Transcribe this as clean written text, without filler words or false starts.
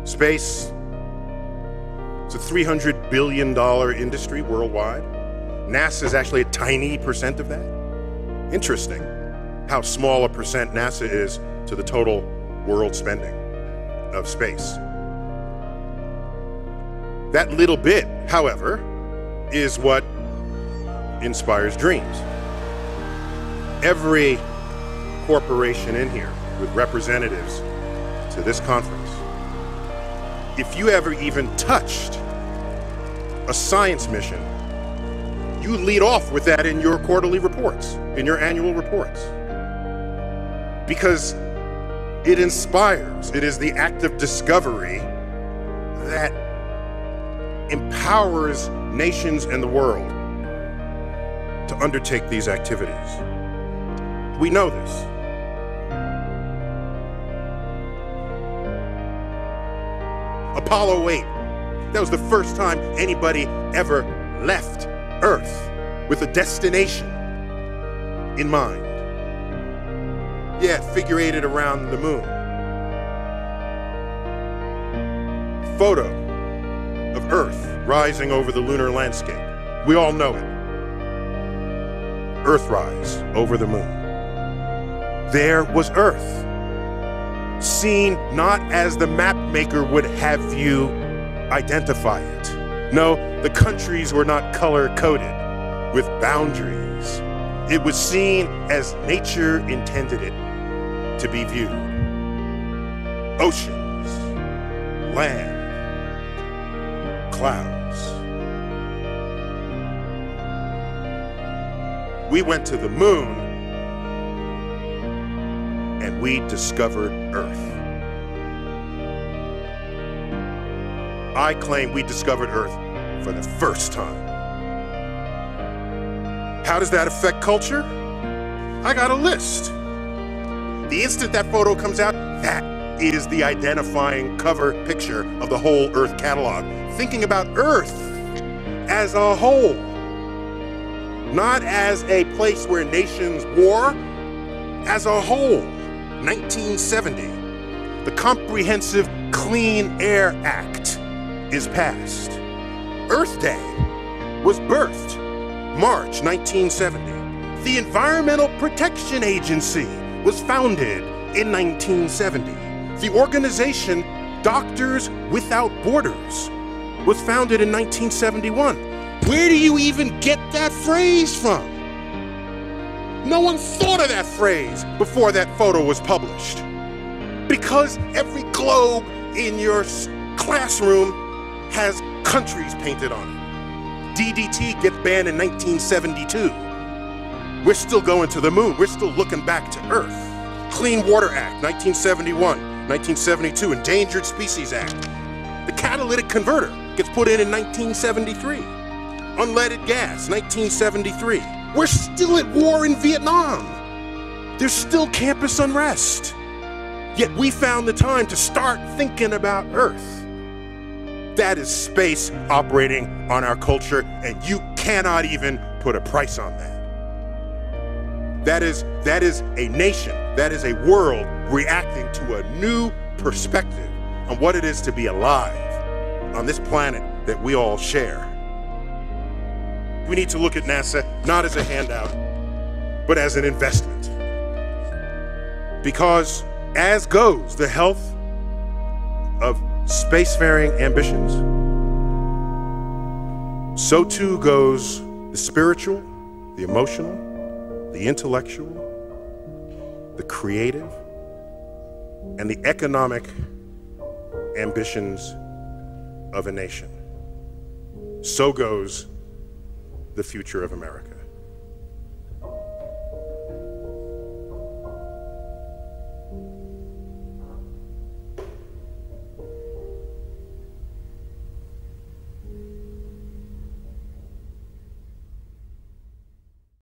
Space, it's a $300 billion industry worldwide. NASA is actually a tiny percent of that. Interesting how small a percent NASA is to the total world spending of space. That little bit, however, is what inspires dreams. Every corporation in here with representatives to this conference, if you ever even touched a science mission, you lead off with that in your quarterly reports, in your annual reports. Because it inspires, it is the act of discovery that empowers nations and the world to undertake these activities. We know this. Apollo 8, that was the first time anybody ever left Earth with a destination in mind. Yeah, figurated around the moon. Photo of Earth rising over the lunar landscape. We all know it. Earthrise over the moon. There was Earth, seen not as the map maker would have you identify it. No, the countries were not color-coded with boundaries. It was seen as nature intended it to be viewed. Oceans, land, clouds. We went to the moon and we discovered Earth. I claim we discovered Earth for the first time. How does that affect culture? I got a list. The instant that photo comes out, that is the identifying cover picture of the whole Earth catalog. Thinking about Earth as a whole, not as a place where nations war, as a whole. 1970, the Comprehensive Clean Air Act is passed. Earth Day was birthed March 1970. The Environmental Protection Agency was founded in 1970. The organization Doctors Without Borders was founded in 1971. Where do you even get that phrase from? No one thought of that phrase before that photo was published. Because every globe in your classroom has countries painted on it. DDT gets banned in 1972. We're still going to the moon. We're still looking back to Earth. Clean Water Act, 1971. 1972, Endangered Species Act. The catalytic converter gets put in 1973. Unleaded gas, 1973. We're still at war in Vietnam. There's still campus unrest. Yet we found the time to start thinking about Earth. That is space operating on our culture, and you cannot even put a price on that. That is a nation, that is a world reacting to a new perspective on what it is to be alive on this planet that we all share. We need to look at NASA not as a handout, but as an investment. Because as goes the health of spacefaring ambitions, so too goes the spiritual, the emotional, the intellectual, the creative, and the economic ambitions of a nation. So goes the future of America.